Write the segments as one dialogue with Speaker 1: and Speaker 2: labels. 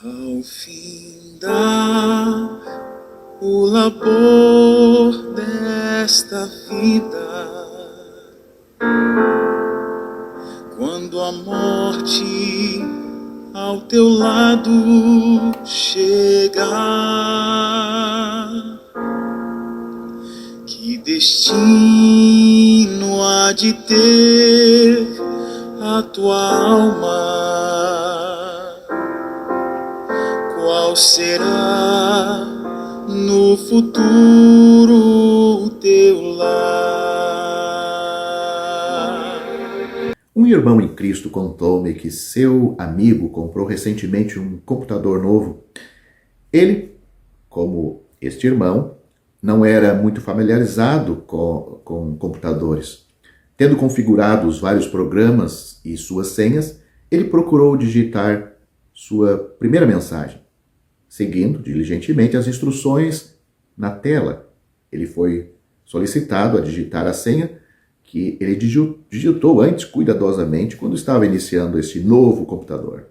Speaker 1: Ao findar o labor desta vida, quando a morte ao teu lado chegar, que destino há de ter a tua alma? Qual será no futuro o teu lar?
Speaker 2: Um irmão em Cristo contou-me que seu amigo comprou recentemente um computador novo. Ele, como este irmão, não era muito familiarizado com computadores. Tendo configurado os vários programas e suas senhas, ele procurou digitar sua primeira mensagem. Seguindo diligentemente as instruções na tela, ele foi solicitado a digitar a senha que ele digitou antes cuidadosamente quando estava iniciando este novo computador.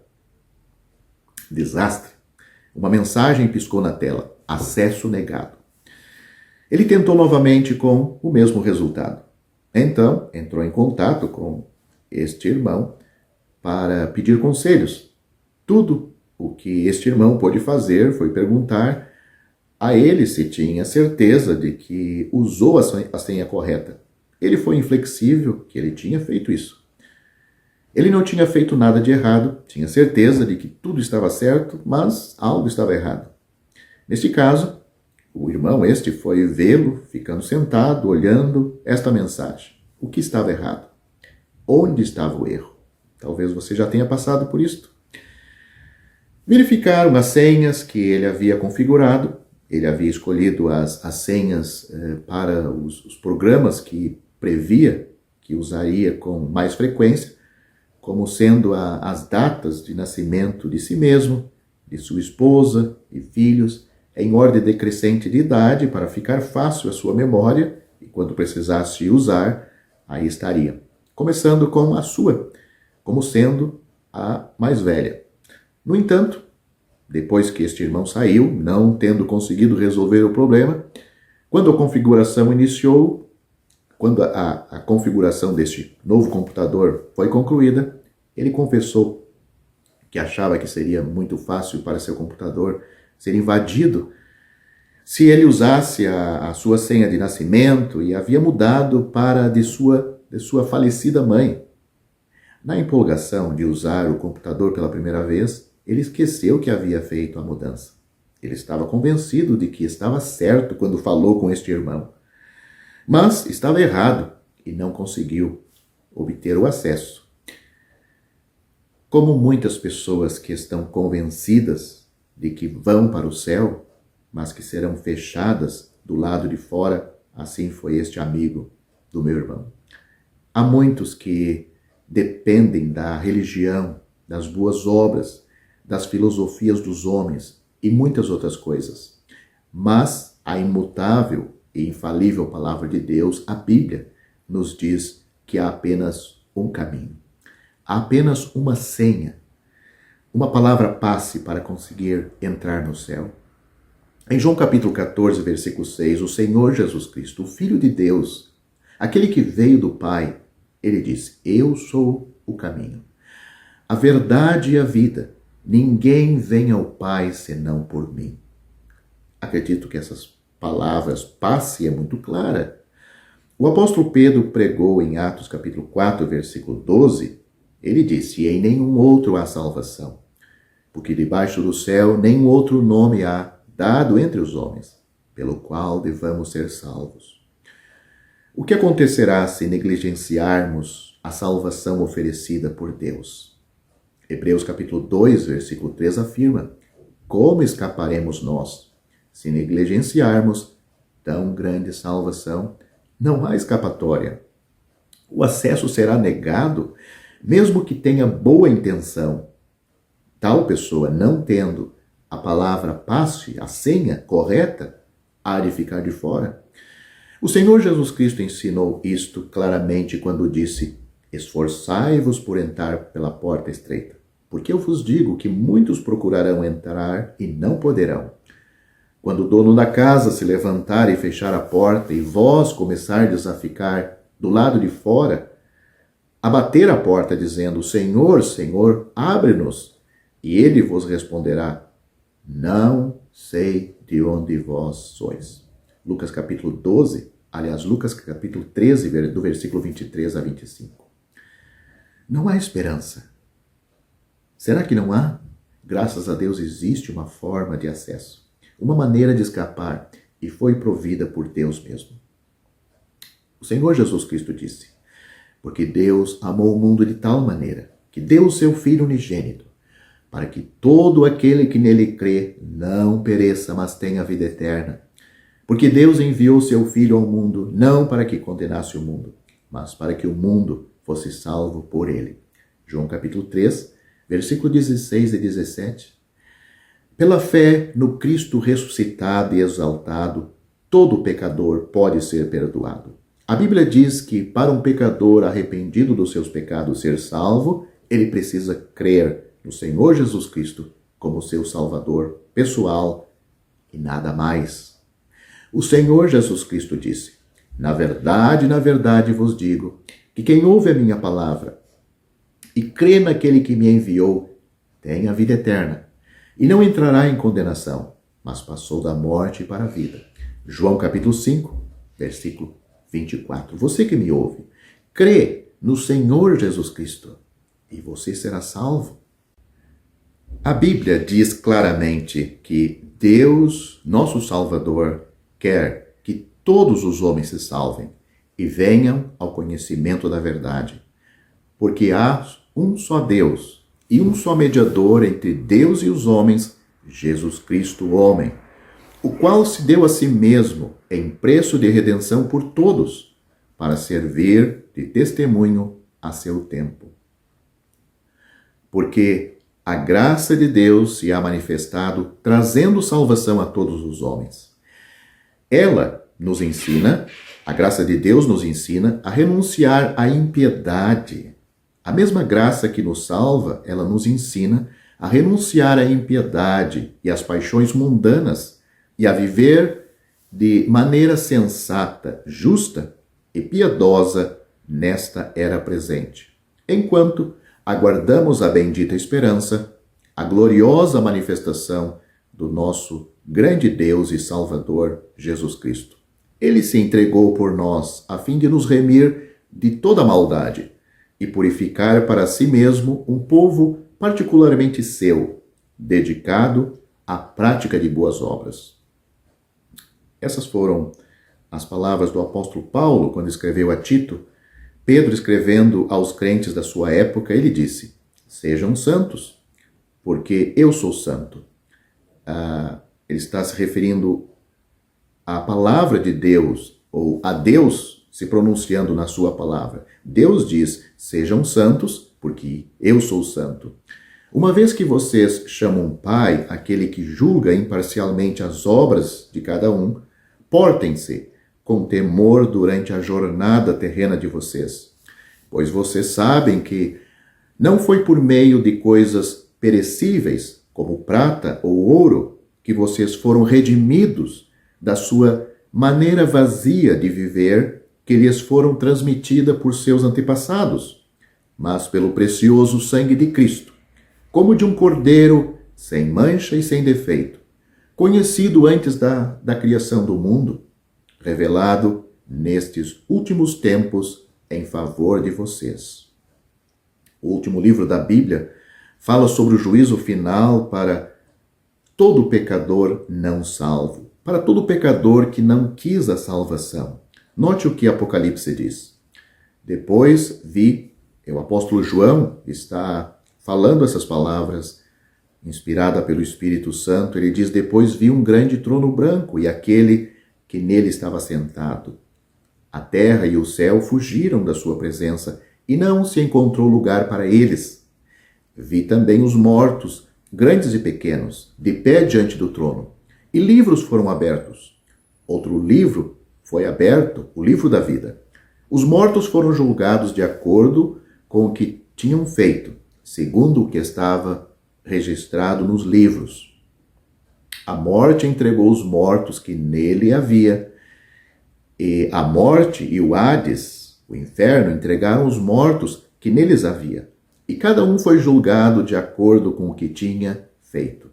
Speaker 2: Desastre! Uma mensagem piscou na tela: acesso negado. Ele tentou novamente com o mesmo resultado. Então, entrou em contato com este irmão para pedir conselhos. Tudo o que este irmão pôde fazer foi perguntar a ele se tinha certeza de que usou a senha correta. Ele foi inflexível que ele tinha feito isso. Ele não tinha feito nada de errado, tinha certeza de que tudo estava certo, mas algo estava errado. Neste caso, o irmão foi vê-lo ficando sentado, olhando esta mensagem. O que estava errado? Onde estava o erro? Talvez você já tenha passado por isto. Verificaram as senhas que ele havia configurado. Ele havia escolhido as senhas para os programas que previa que usaria com mais frequência, como sendo as datas de nascimento de si mesmo, de sua esposa e filhos, em ordem decrescente de idade, para ficar fácil a sua memória, e quando precisasse usar, aí estaria. Começando com a sua, como sendo a mais velha. No entanto, depois que este irmão saiu, não tendo conseguido resolver o problema, quando a configuração iniciou, quando a configuração deste novo computador foi concluída, ele confessou que achava que seria muito fácil para seu computador ser invadido se ele usasse a sua senha de nascimento e havia mudado para de sua falecida mãe. Na empolgação de usar o computador pela primeira vez, ele esqueceu que havia feito a mudança. Ele estava convencido de que estava certo quando falou com este irmão. Mas estava errado e não conseguiu obter o acesso. Como muitas pessoas que estão convencidas de que vão para o céu, mas que serão fechadas do lado de fora, assim foi este amigo do meu irmão. Há muitos que dependem da religião, das boas obras, das filosofias dos homens e muitas outras coisas. Mas a imutável e infalível palavra de Deus, a Bíblia, nos diz que há apenas um caminho. Há apenas uma senha, uma palavra passe para conseguir entrar no céu. Em João capítulo 14, versículo 6, o Senhor Jesus Cristo, o Filho de Deus, aquele que veio do Pai, ele diz: eu sou o caminho, a verdade e a vida. Ninguém vem ao Pai senão por mim. Acredito que essas palavras passe é muito clara. O apóstolo Pedro pregou em Atos capítulo 4, versículo 12, ele disse: em nenhum outro há salvação, porque debaixo do céu nenhum outro nome há dado entre os homens, pelo qual devamos ser salvos. O que acontecerá se negligenciarmos a salvação oferecida por Deus? Hebreus capítulo 2, versículo 3 afirma: como escaparemos nós se negligenciarmos tão grande salvação? Não há escapatória. O acesso será negado, mesmo que tenha boa intenção. Tal pessoa, não tendo a palavra passe, a senha correta, há de ficar de fora. O Senhor Jesus Cristo ensinou isto claramente quando disse: esforçai-vos por entrar pela porta estreita, Porque eu vos digo que muitos procurarão entrar e não poderão. Quando o dono da casa se levantar e fechar a porta, e vós começardes a ficar do lado de fora, a bater a porta, dizendo: Senhor, Senhor, abre-nos. E ele vos responderá: não sei de onde vós sois. Lucas capítulo 12, aliás, Lucas capítulo 13, do versículo 23 a 25. Não há esperança. Será que não há? Graças a Deus existe uma forma de acesso, uma maneira de escapar, e foi provida por Deus mesmo. O Senhor Jesus Cristo disse: porque Deus amou o mundo de tal maneira que deu o seu Filho unigênito, para que todo aquele que nele crê não pereça, mas tenha vida eterna. Porque Deus enviou o seu Filho ao mundo, não para que condenasse o mundo, mas para que o mundo fosse salvo por ele. João capítulo 3, versículo 16 e 17. Pela fé no Cristo ressuscitado e exaltado, todo pecador pode ser perdoado. A Bíblia diz que para um pecador arrependido dos seus pecados ser salvo, ele precisa crer no Senhor Jesus Cristo como seu Salvador pessoal e nada mais. O Senhor Jesus Cristo disse: na verdade vos digo, que quem ouve a minha palavra e crê naquele que me enviou, tem a vida eterna, e não entrará em condenação, mas passou da morte para a vida. João capítulo 5, versículo 24. Você que me ouve, crê no Senhor Jesus Cristo e você será salvo. A Bíblia diz claramente que Deus, nosso Salvador, quer que todos os homens se salvem e venham ao conhecimento da verdade. Porque há um só Deus e um só mediador entre Deus e os homens, Jesus Cristo, o homem, o qual se deu a si mesmo em preço de redenção por todos, para servir de testemunho a seu tempo. Porque a graça de Deus se há manifestado, trazendo salvação a todos os homens. Ela nos ensina, a graça de Deus nos ensina a renunciar à impiedade. A mesma graça que nos salva, ela nos ensina a renunciar à impiedade e às paixões mundanas e a viver de maneira sensata, justa e piedosa nesta era presente, enquanto aguardamos a bendita esperança, a gloriosa manifestação do nosso grande Deus e Salvador, Jesus Cristo. Ele se entregou por nós a fim de nos remir de toda maldade e purificar para si mesmo um povo particularmente seu, dedicado à prática de boas obras. Essas foram as palavras do apóstolo Paulo quando escreveu a Tito. Pedro, escrevendo aos crentes da sua época, ele disse: sejam santos, porque eu sou santo. Ele está se referindo à palavra de Deus, ou a Deus se pronunciando na sua palavra. Deus diz: sejam santos, porque eu sou santo. Uma vez que vocês chamam Pai aquele que julga imparcialmente as obras de cada um, portem-se com temor durante a jornada terrena de vocês, pois vocês sabem que não foi por meio de coisas perecíveis, como prata ou ouro, que vocês foram redimidos da sua maneira vazia de viver que lhes foram transmitida por seus antepassados, mas pelo precioso sangue de Cristo, como de um cordeiro sem mancha e sem defeito, conhecido antes da criação do mundo, revelado nestes últimos tempos em favor de vocês. O último livro da Bíblia fala sobre o juízo final para todo pecador não salvo, para todo pecador que não quis a salvação. Note o que Apocalipse diz. Depois vi, o apóstolo João está falando essas palavras, inspirada pelo Espírito Santo. Ele diz: depois vi um grande trono branco e aquele que nele estava sentado. A terra e o céu fugiram da sua presença e não se encontrou lugar para eles. Vi também os mortos, grandes e pequenos, de pé diante do trono, e livros foram abertos. Outro livro foi aberto, o livro da vida. Os mortos foram julgados de acordo com o que tinham feito, segundo o que estava registrado nos livros. A morte entregou os mortos que nele havia, e a morte e o Hades, o inferno, entregaram os mortos que neles havia. E cada um foi julgado de acordo com o que tinha feito.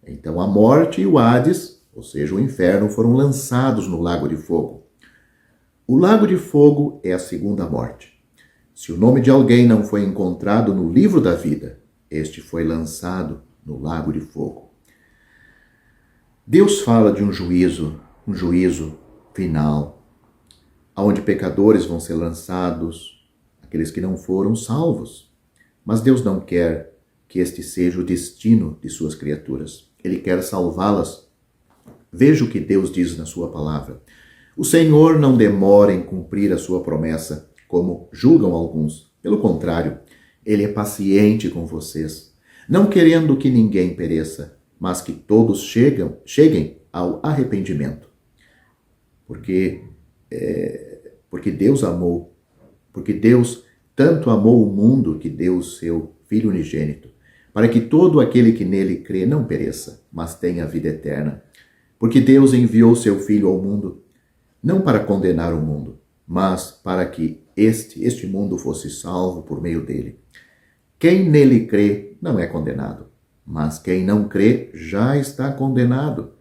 Speaker 2: Então a morte e o Hades, ou seja, o inferno, foram lançados no lago de fogo. O lago de fogo é a segunda morte. Se o nome de alguém não foi encontrado no livro da vida, este foi lançado no lago de fogo. Deus fala de um juízo final, onde pecadores vão ser lançados, aqueles que não foram salvos. Mas Deus não quer que este seja o destino de suas criaturas. Ele quer salvá-las. Veja o que Deus diz na sua palavra. O Senhor não demora em cumprir a sua promessa, como julgam alguns. Pelo contrário, Ele é paciente com vocês, não querendo que ninguém pereça, mas que todos cheguem ao arrependimento. Porque Deus tanto amou o mundo que deu o seu Filho unigênito, para que todo aquele que nele crê não pereça, mas tenha vida eterna. Porque Deus enviou seu Filho ao mundo, não para condenar o mundo, mas para que este mundo fosse salvo por meio dele. Quem nele crê não é condenado, mas quem não crê já está condenado,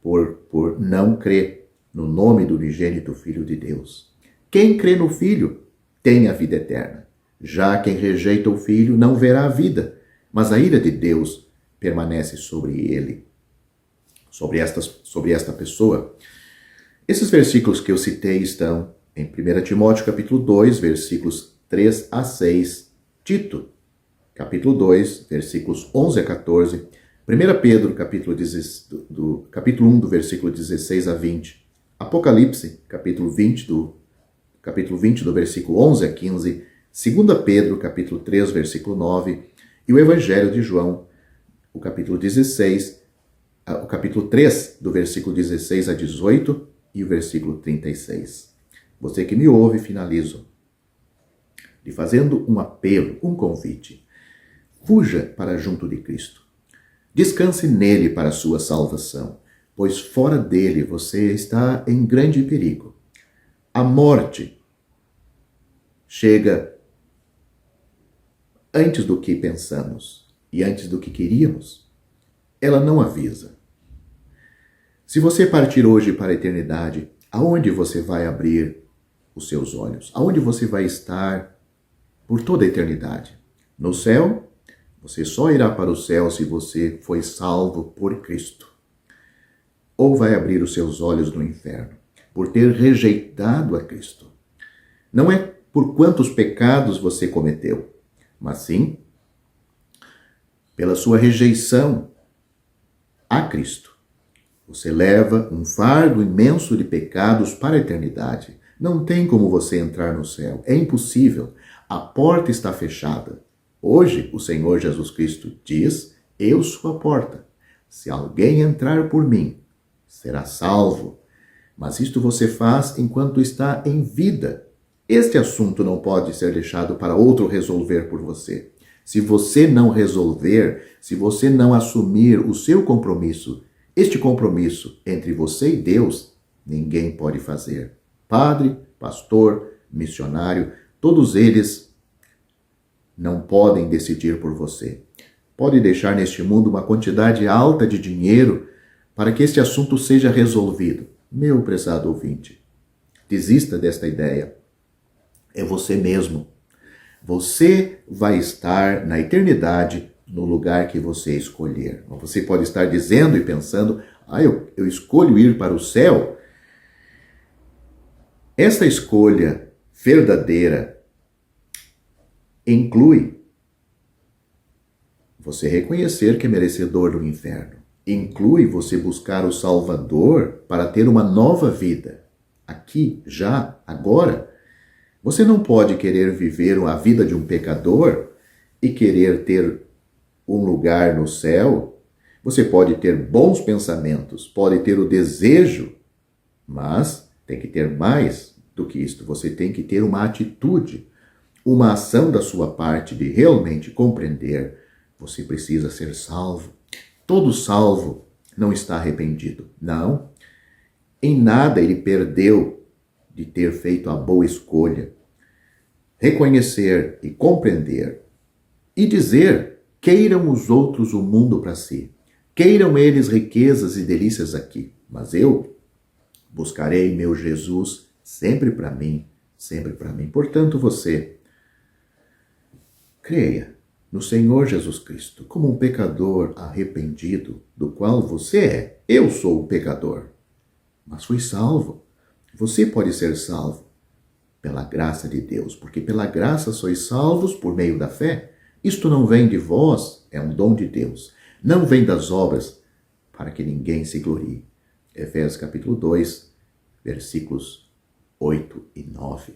Speaker 2: por não crer no nome do unigênito Filho de Deus. Quem crê no Filho tem a vida eterna. Já quem rejeita o Filho não verá a vida, mas a ira de Deus permanece sobre ele, sobre esta pessoa. Esses versículos que eu citei estão em 1 Timóteo capítulo 2, versículos 3 a 6, Tito, capítulo 2, versículos 11 a 14, 1 Pedro, capítulo 1, do versículo 16 a 20, Apocalipse, capítulo 20, do versículo 11 a 15, 2 Pedro, capítulo 3, versículo 9, e o Evangelho de João, o capítulo 3, do versículo 16 a 18 e o versículo 36. Você que me ouve, finalizo lhe fazendo um apelo, um convite. Fuja para junto de Cristo. Descanse nele para a sua salvação, pois fora dele você está em grande perigo. A morte chega antes do que pensamos e antes do que queríamos. Ela não avisa. Se você partir hoje para a eternidade, aonde você vai abrir os seus olhos? Aonde você vai estar por toda a eternidade? No céu? Você só irá para o céu se você foi salvo por Cristo. Ou vai abrir os seus olhos no inferno, por ter rejeitado a Cristo. Não é por quantos pecados você cometeu, mas sim pela sua rejeição a Cristo. Você leva um fardo imenso de pecados para a eternidade. Não tem como você entrar no céu. É impossível. A porta está fechada. Hoje, o Senhor Jesus Cristo diz: eu sou a porta. Se alguém entrar por mim, será salvo. Mas isto você faz enquanto está em vida. Este assunto não pode ser deixado para outro resolver por você. Se você não resolver, se você não assumir o seu compromisso, este compromisso entre você e Deus, ninguém pode fazer. Padre, pastor, missionário, todos eles não podem decidir por você. Pode deixar neste mundo uma quantidade alta de dinheiro para que este assunto seja resolvido. Meu prezado ouvinte, desista desta ideia. É você mesmo. Você vai estar na eternidade no lugar que você escolher. Você pode estar dizendo e pensando: eu escolho ir para o céu. Essa escolha verdadeira inclui você reconhecer que é merecedor do inferno. Inclui você buscar o Salvador para ter uma nova vida. Aqui, já, agora. Você não pode querer viver a vida de um pecador e querer ter um lugar no céu. Você pode ter bons pensamentos, pode ter o desejo, mas tem que ter mais do que isto. Você tem que ter uma atitude. uma ação da sua parte de realmente compreender, você precisa ser salvo. Todo salvo não está arrependido. Não. Em nada ele perdeu de ter feito a boa escolha. Reconhecer e compreender e dizer: queiram os outros o mundo para si. Queiram eles riquezas e delícias aqui. Mas eu buscarei meu Jesus sempre para mim, sempre para mim. Portanto, você creia no Senhor Jesus Cristo como um pecador arrependido, do qual você é. Eu sou o pecador, mas fui salvo. Você pode ser salvo pela graça de Deus, porque pela graça sois salvos por meio da fé. Isto não vem de vós, é um dom de Deus. Não vem das obras, para que ninguém se glorie. Efésios capítulo 2, versículos 8 e 9.